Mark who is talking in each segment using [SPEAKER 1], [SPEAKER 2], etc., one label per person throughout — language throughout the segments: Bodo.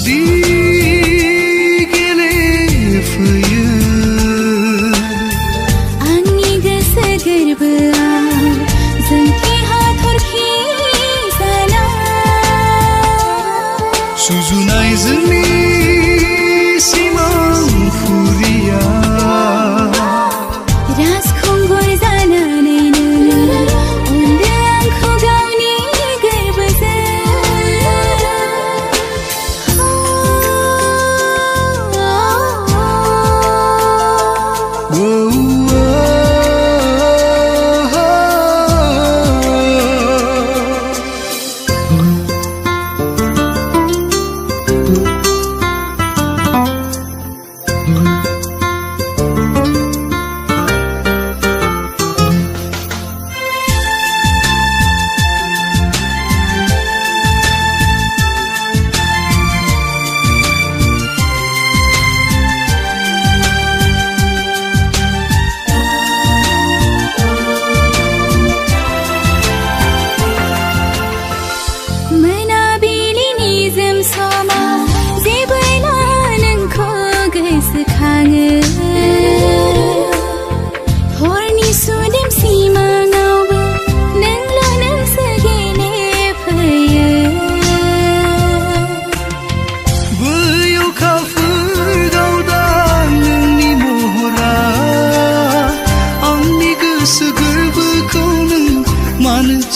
[SPEAKER 1] बादि गेलेफैयो
[SPEAKER 2] आंनि गोसो गोरबोआव जोंथि हाथरखि जाना
[SPEAKER 1] सुजुनाय जोंनि सिमांफुरिया
[SPEAKER 2] राजखुंगुर जानानैनो अनदो आंखौ गावनि गोरबोजों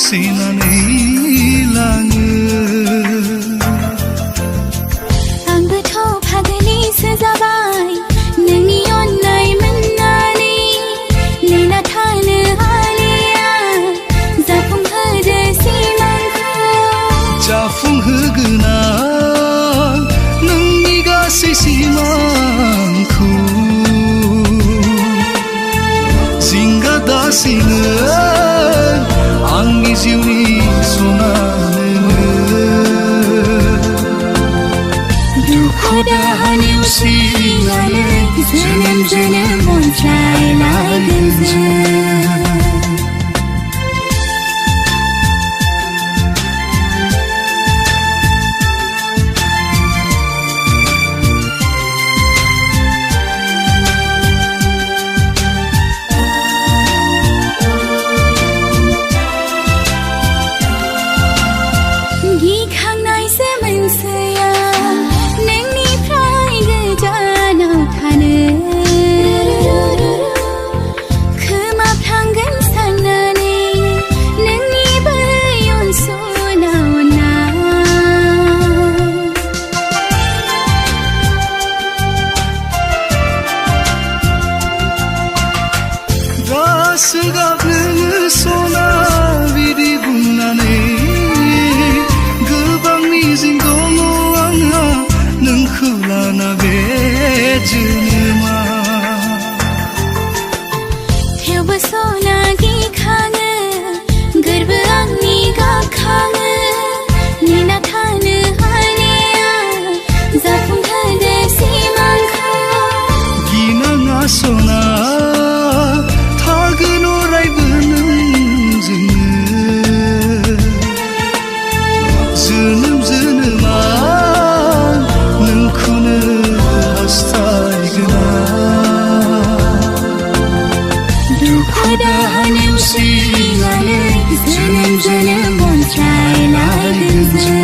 [SPEAKER 1] सेनानै लाङो
[SPEAKER 2] आंबोथ' फागोलिसो जाबाय नोंनि अननाय मोननानै नेना थानो हालिया जाफुंहोदो सिमांखौ
[SPEAKER 1] जाफुंहोगोन आं नोंनि गासै सिमांखौ जिंगा दासिनो आंनि जिउनि सनानो दुखु दाहा नेवसिनानै जोनोम जोनोम अनज्लायलायगोन जों गाबनो सना बिदि बुंनानै गोबां मिजिं दङ आंहा नोंखौ लाना बे जोनोमा
[SPEAKER 2] थेवबो सना गिखाङो गोरबो आंनि गाबखाङो नेना थानो हालिया जाफुंहोदो सिमांखौ
[SPEAKER 1] गिनाङा सना थागोन अरायबो नोंजोंनो जोनोम जोनोमा नोंखौनो हास्थायगोन दुखु दाहा नेवसिनानै जोनोम जोनोम अनज्लायलायगोन जों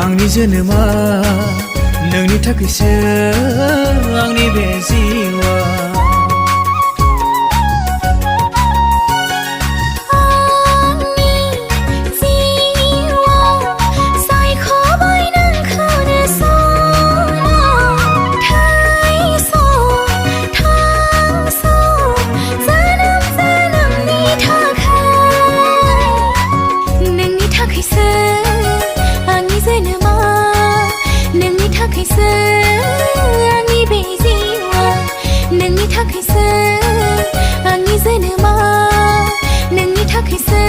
[SPEAKER 1] आंनि जोनोमा नोंनि थाखायसो आंनि बे जिउआ
[SPEAKER 2] आंनि जिउआव सायख'बाय नोंखौनो थाखायसो आंनि बे जिउआ नोंनि थाखायसो आंनि जोनोमा नोंनि थाखायसो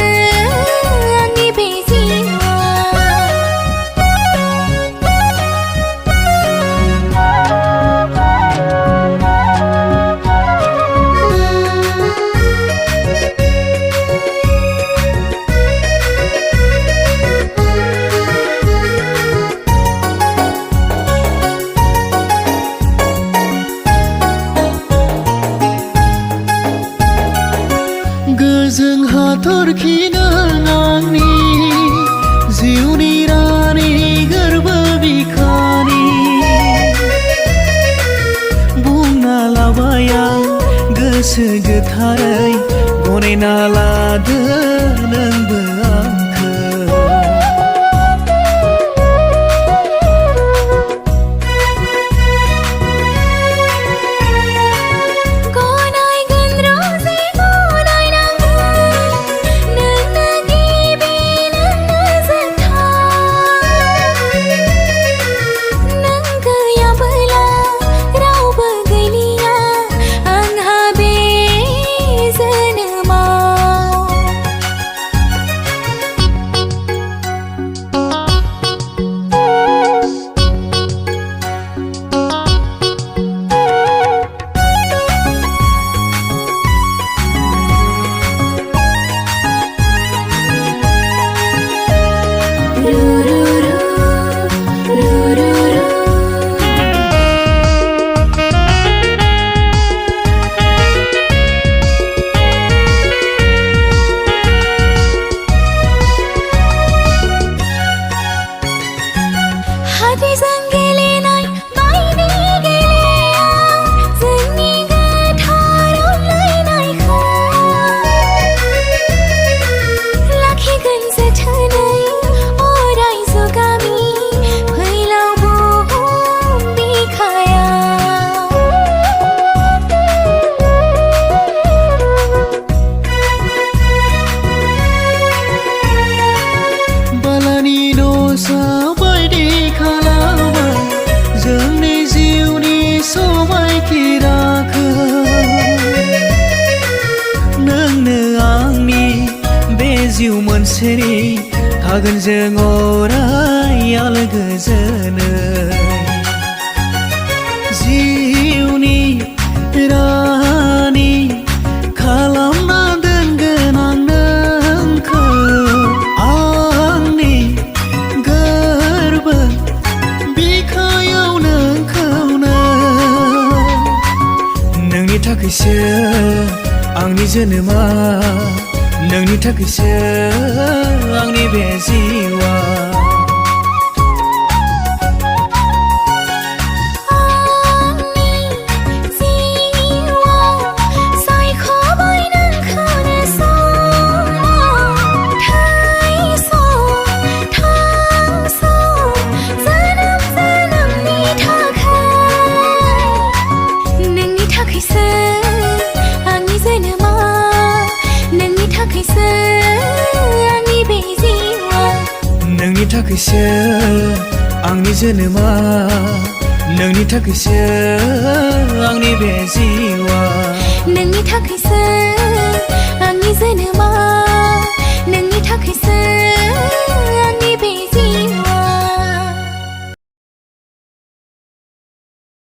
[SPEAKER 2] आंनि बे जिउआ
[SPEAKER 1] गोजों हाथरखि नों आंनि जिउनि रानि गोरबो बिखानि बुंना लाबाय आं गोसो गोथारै गनायना लादो नोंबो आंखौ
[SPEAKER 2] हाथैजों गेलेनाय बायदि गेलेया जोंनि गोथार अनलायनायखौ लाखिगोन जोथोनै अराय जुगामि फैलाव बुहुम बिखायाव
[SPEAKER 1] बालानि दसा बायदि जोंनि जिउनि समायखिराखौ नोंनो आंनि बे जिउ मोनसेनि थागोन जों अराय आलो गोजोनै जिउनि रानि खालामना दोनगोन आं नोंखौ आंनि गोरबो बिखायाव नोंखौनो नोंनि थाखायसो आंनि जोनोमा नोंनि थाखायसो आंनि बे जिउआ नोंनि थाखायसो आंनि जोनोमा नोंनि थाखायसो आंनि बे जिउआ
[SPEAKER 2] नोंनि थाखायसो